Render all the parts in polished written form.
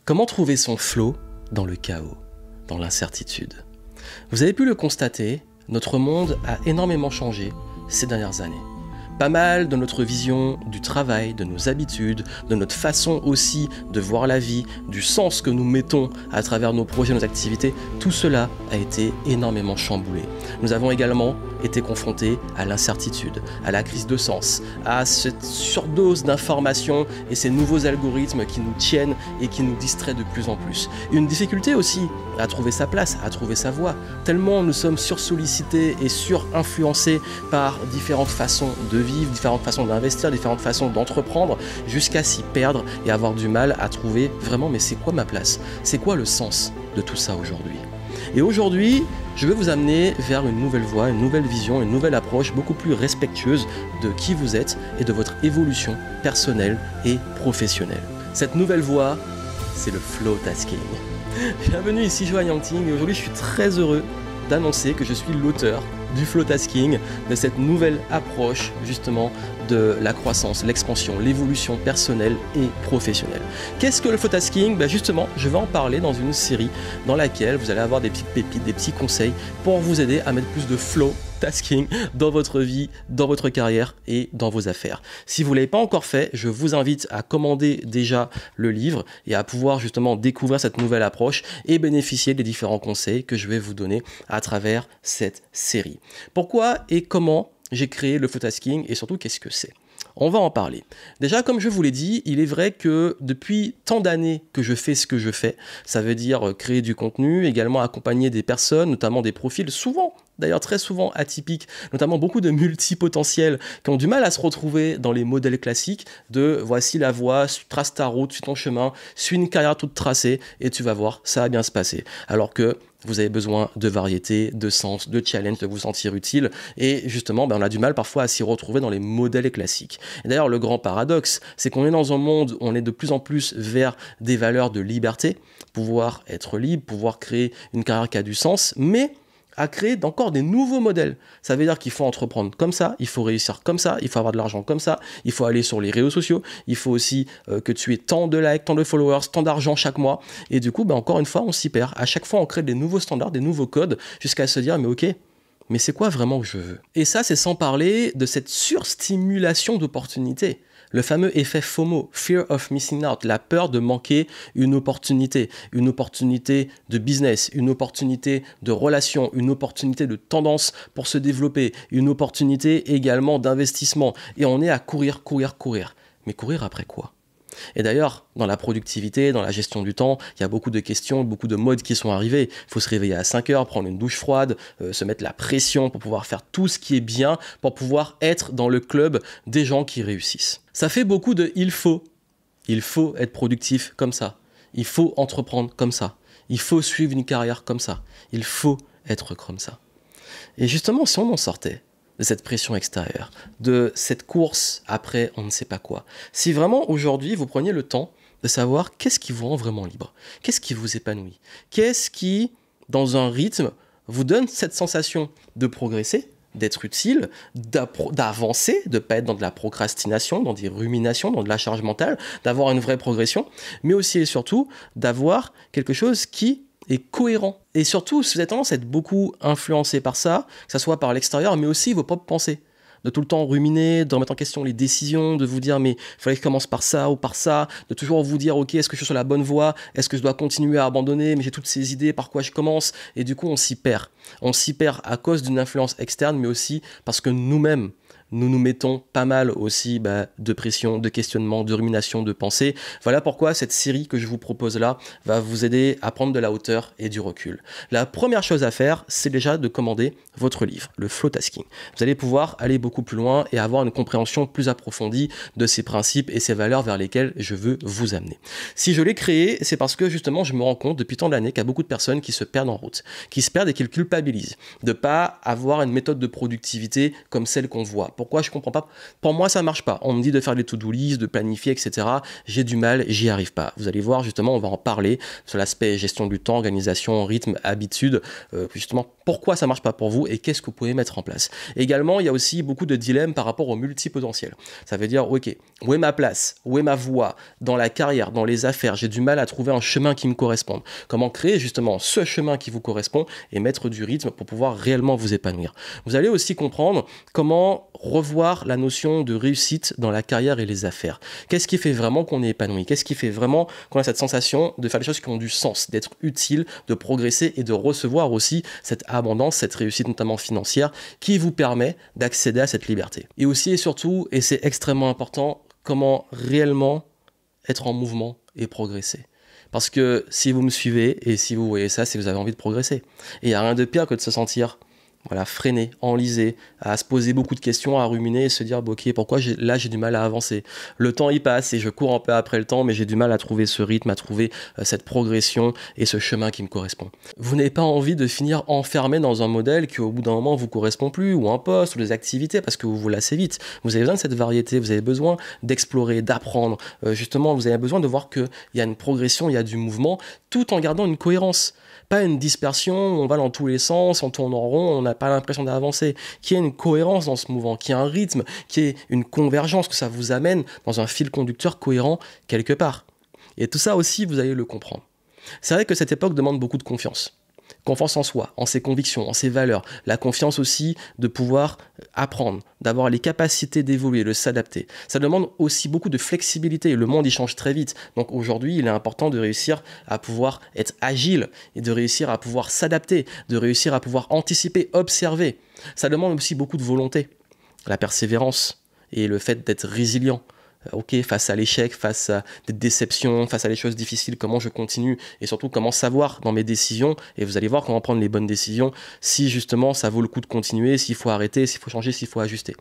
Comment trouver son flow dans le chaos, dans l'incertitude? Vous avez pu le constater, notre monde a énormément changé ces dernières années. Pas mal de notre vision du travail, de nos habitudes, de notre façon aussi de voir la vie, du sens que nous mettons à travers nos projets, nos activités, tout cela a été énormément chamboulé. Nous avons également été confrontés à l'incertitude, à la crise de sens, à cette surdose d'informations et ces nouveaux algorithmes qui nous tiennent et qui nous distraient de plus en plus. Une difficulté aussi à trouver sa place, à trouver sa voie, tellement nous sommes sursollicités et surinfluencés par différentes façons de vivre, différentes façons d'investir, différentes façons d'entreprendre, jusqu'à s'y perdre et avoir du mal à trouver vraiment mais c'est quoi ma place? C'est quoi le sens de tout ça aujourd'hui? Et aujourd'hui, je veux vous amener vers une nouvelle voie, une nouvelle vision, une nouvelle approche beaucoup plus respectueuse de qui vous êtes et de votre évolution personnelle et professionnelle. Cette nouvelle voie, c'est le flow tasking. Bienvenue ici Johan Yangting et aujourd'hui je suis très heureux d'annoncer que je suis l'auteur du flow tasking, de cette nouvelle approche justement de la croissance, l'expansion, l'évolution personnelle et professionnelle. Qu'est-ce que le flow tasking? Justement, je vais en parler dans une série dans laquelle vous allez avoir des petites pépites, des petits conseils pour vous aider à mettre plus de flow tasking dans votre vie, dans votre carrière et dans vos affaires. Si vous ne l'avez pas encore fait, je vous invite à commander déjà le livre et à pouvoir justement découvrir cette nouvelle approche et bénéficier des différents conseils que je vais vous donner à travers cette série. Pourquoi et comment j'ai créé le flow tasking et surtout qu'est-ce que c'est? On va en parler. Déjà, comme je vous l'ai dit, il est vrai que depuis tant d'années que je fais ce que je fais, ça veut dire créer du contenu, également accompagner des personnes, notamment des profils souvent, d'ailleurs très souvent atypiques, notamment beaucoup de multipotentiels qui ont du mal à se retrouver dans les modèles classiques de voici la voie, trace ta route, suis ton chemin, suis une carrière toute tracée et tu vas voir, ça va bien se passer. Alors que vous avez besoin de variété, de sens, de challenge, de vous sentir utile. Et justement, on a du mal parfois à s'y retrouver dans les modèles classiques. Et d'ailleurs, le grand paradoxe, c'est qu'on est dans un monde où on est de plus en plus vers des valeurs de liberté, pouvoir être libre, pouvoir créer une carrière qui a du sens, mais à créer encore des nouveaux modèles. Ça veut dire qu'il faut entreprendre comme ça, il faut réussir comme ça, il faut avoir de l'argent comme ça, il faut aller sur les réseaux sociaux, il faut aussi que tu aies tant de likes, tant de followers, tant d'argent chaque mois. Et du coup, encore une fois, on s'y perd. À chaque fois, on crée des nouveaux standards, des nouveaux codes, jusqu'à se dire, mais ok, mais c'est quoi vraiment que je veux? Et ça, c'est sans parler de cette surstimulation d'opportunités. Le fameux effet FOMO, Fear of Missing Out, la peur de manquer une opportunité de business, une opportunité de relation, une opportunité de tendance pour se développer, une opportunité également d'investissement. Et on est à courir. Mais courir après quoi? Et d'ailleurs, dans la productivité, dans la gestion du temps, il y a beaucoup de questions, beaucoup de modes qui sont arrivés. Il faut se réveiller à 5 heures, prendre une douche froide, se mettre la pression pour pouvoir faire tout ce qui est bien, pour pouvoir être dans le club des gens qui réussissent. Ça fait beaucoup de il faut. Il faut être productif comme ça. Il faut entreprendre comme ça. Il faut suivre une carrière comme ça. Il faut être comme ça. Et justement, si on en sortait de cette pression extérieure, de cette course après on ne sait pas quoi. Si vraiment aujourd'hui vous preniez le temps de savoir qu'est-ce qui vous rend vraiment libre, qu'est-ce qui vous épanouit, qu'est-ce qui, dans un rythme, vous donne cette sensation de progresser, d'être utile, d'avancer, de ne pas être dans de la procrastination, dans des ruminations, dans de la charge mentale, d'avoir une vraie progression, mais aussi et surtout d'avoir quelque chose qui est cohérent. Et surtout, si vous avez tendance à être beaucoup influencé par ça, que ce soit par l'extérieur, mais aussi vos propres pensées. De tout le temps ruminer, de remettre en question les décisions, de vous dire mais il fallait que je commence par ça ou par ça, de toujours vous dire ok, est-ce que je suis sur la bonne voie, est-ce que je dois continuer à abandonner, mais j'ai toutes ces idées, par quoi je commence, et du coup on s'y perd. On s'y perd à cause d'une influence externe, mais aussi parce que nous-mêmes, nous nous mettons pas mal aussi de pression, de questionnement, de rumination, de pensée. Voilà pourquoi cette série que je vous propose là va vous aider à prendre de la hauteur et du recul. La première chose à faire, c'est déjà de commander votre livre, le flow tasking. Vous allez pouvoir aller beaucoup plus loin et avoir une compréhension plus approfondie de ces principes et ces valeurs vers lesquelles je veux vous amener. Si je l'ai créé, c'est parce que justement je me rends compte depuis tant d'années qu'il y a beaucoup de personnes qui se perdent en route, qui se perdent et qui culpabilisent de ne pas avoir une méthode de productivité comme celle qu'on voit. pourquoi je comprends pas. Pour moi, ça marche pas. On me dit de faire des to-do list, de planifier, etc. J'ai du mal, j'y arrive pas. Vous allez voir, justement, on va en parler sur l'aspect gestion du temps, organisation, rythme, habitude, justement, pourquoi ça marche pas pour vous et qu'est-ce que vous pouvez mettre en place. Également, il y a aussi beaucoup de dilemmes par rapport au multipotentiel. Ça veut dire, ok, où est ma place, où est ma voie dans la carrière, dans les affaires, j'ai du mal à trouver un chemin qui me corresponde. Comment créer justement ce chemin qui vous correspond et mettre du rythme pour pouvoir réellement vous épanouir. Vous allez aussi comprendre comment revoir la notion de réussite dans la carrière et les affaires. Qu'est-ce qui fait vraiment qu'on est épanoui? Qu'est-ce qui fait vraiment qu'on a cette sensation de faire des choses qui ont du sens, d'être utile, de progresser et de recevoir aussi cette abondance, cette réussite notamment financière qui vous permet d'accéder à cette liberté. Et aussi et surtout, et c'est extrêmement important, comment réellement être en mouvement et progresser. Parce que si vous me suivez et si vous voyez ça, c'est que vous avez envie de progresser. Et il n'y a rien de pire que de se sentir freiné, enlisé, à se poser beaucoup de questions, à ruminer et se dire ok, pourquoi là j'ai du mal à avancer. Le temps y passe et je cours un peu après le temps, mais j'ai du mal à trouver ce rythme, à trouver cette progression et ce chemin qui me correspond. Vous n'avez pas envie de finir enfermé dans un modèle qui au bout d'un moment vous correspond plus, ou un poste, ou des activités, parce que vous vous lassez vite. Vous avez besoin de cette variété, vous avez besoin d'explorer, d'apprendre. Justement, vous avez besoin de voir qu'il y a une progression, il y a du mouvement, tout en gardant une cohérence. Pas une dispersion, on va dans tous les sens, on tourne en rond, on n'a pas l'impression d'avancer. Qu'il y ait une cohérence dans ce mouvement, qu'il y ait un rythme, qu'il y ait une convergence, que ça vous amène dans un fil conducteur cohérent quelque part. Et tout ça aussi, vous allez le comprendre. C'est vrai que cette époque demande beaucoup de confiance. Confiance en soi, en ses convictions, en ses valeurs. La confiance aussi de pouvoir apprendre, d'avoir les capacités d'évoluer, de s'adapter. Ça demande aussi beaucoup de flexibilité. Le monde, il change très vite. Donc aujourd'hui, il est important de réussir à pouvoir être agile et de réussir à pouvoir s'adapter, de réussir à pouvoir anticiper, observer. Ça demande aussi beaucoup de volonté, la persévérance et le fait d'être résilient. Ok, face à l'échec, face à des déceptions, face à des choses difficiles, comment je continue et surtout comment savoir dans mes décisions, et vous allez voir comment prendre les bonnes décisions, si justement ça vaut le coup de continuer, s'il faut arrêter, s'il faut changer, s'il faut ajuster.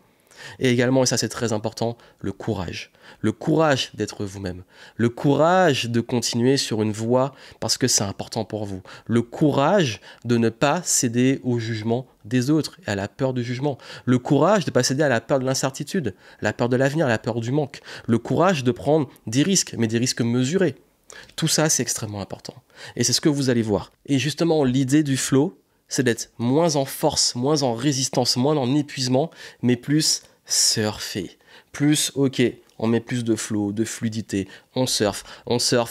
Et également, et ça c'est très important, le courage. Le courage d'être vous-même. Le courage de continuer sur une voie parce que c'est important pour vous. Le courage de ne pas céder au jugement des autres et à la peur du jugement. Le courage de ne pas céder à la peur de l'incertitude, la peur de l'avenir, la peur du manque. Le courage de prendre des risques, mais des risques mesurés. Tout ça, c'est extrêmement important. Et c'est ce que vous allez voir. Et justement, l'idée du flow, c'est d'être moins en force, moins en résistance, moins en épuisement, mais plus surfer. Plus, ok, on met plus de flow, de fluidité, on surfe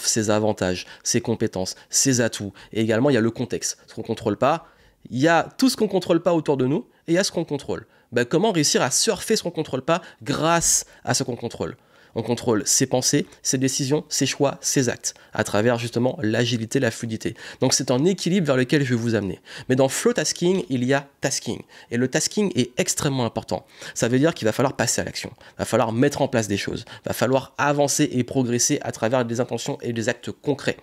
ses avantages, ses compétences, ses atouts. Et également, il y a le contexte, ce qu'on ne contrôle pas. Il y a tout ce qu'on ne contrôle pas autour de nous et il y a ce qu'on contrôle. Comment réussir à surfer ce qu'on ne contrôle pas grâce à ce qu'on contrôle? On contrôle ses pensées, ses décisions, ses choix, ses actes, à travers justement l'agilité, la fluidité. Donc c'est un équilibre vers lequel je vais vous amener. Mais dans flow tasking, il y a tasking. Et le tasking est extrêmement important. Ça veut dire qu'il va falloir passer à l'action. Il va falloir mettre en place des choses. Il va falloir avancer et progresser à travers des intentions et des actes concrets.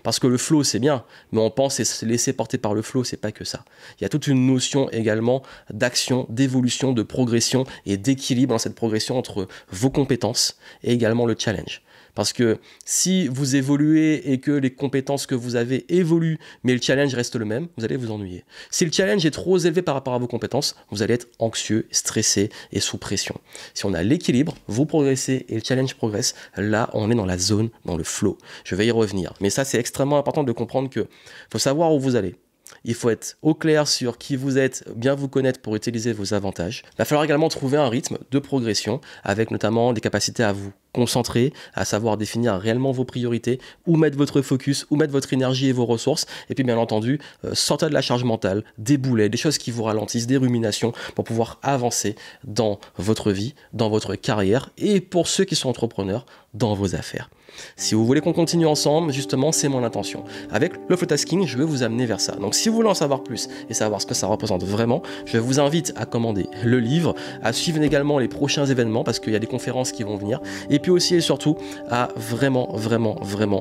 Parce que le flow, c'est bien, mais on pense et se laisser porter par le flow, c'est pas que ça. Il y a toute une notion également d'action, d'évolution, de progression et d'équilibre dans cette progression entre vos compétences et également le challenge. Parce que si vous évoluez et que les compétences que vous avez évoluent, mais le challenge reste le même, vous allez vous ennuyer. Si le challenge est trop élevé par rapport à vos compétences, vous allez être anxieux, stressé et sous pression. Si on a l'équilibre, vous progressez et le challenge progresse, là on est dans la zone, dans le flow. Je vais y revenir. Mais ça c'est extrêmement important de comprendre qu'il faut savoir où vous allez. Il faut être au clair sur qui vous êtes, bien vous connaître pour utiliser vos avantages. Il va falloir également trouver un rythme de progression avec notamment des capacités à vous concentrer, à savoir définir réellement vos priorités, où mettre votre focus, où mettre votre énergie et vos ressources. Et puis bien entendu, sortir de la charge mentale, des boulets, des choses qui vous ralentissent, des ruminations pour pouvoir avancer dans votre vie, dans votre carrière et pour ceux qui sont entrepreneurs, dans vos affaires. Si vous voulez qu'on continue ensemble, justement, c'est mon intention. Avec le flow tasking, je vais vous amener vers ça. Donc si vous voulez en savoir plus et savoir ce que ça représente vraiment, je vous invite à commander le livre, à suivre également les prochains événements parce qu'il y a des conférences qui vont venir. Et puis aussi et surtout, à vraiment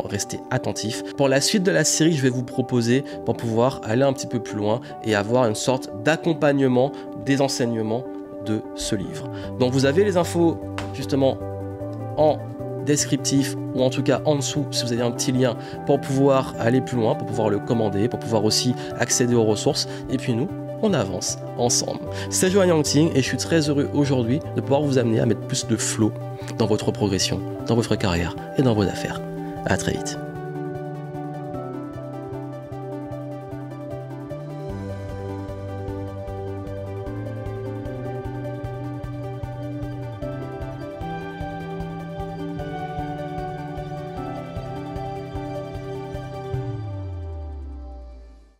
rester attentif. Pour la suite de la série, je vais vous proposer pour pouvoir aller un petit peu plus loin et avoir une sorte d'accompagnement des enseignements de ce livre. Donc vous avez les infos justement en descriptif ou en tout cas en dessous si vous avez un petit lien pour pouvoir aller plus loin, pour pouvoir le commander, pour pouvoir aussi accéder aux ressources. Et puis nous, on avance ensemble. C'est Johan Yangting et je suis très heureux aujourd'hui de pouvoir vous amener à mettre plus de flow dans votre progression, dans votre carrière et dans vos affaires. À très vite.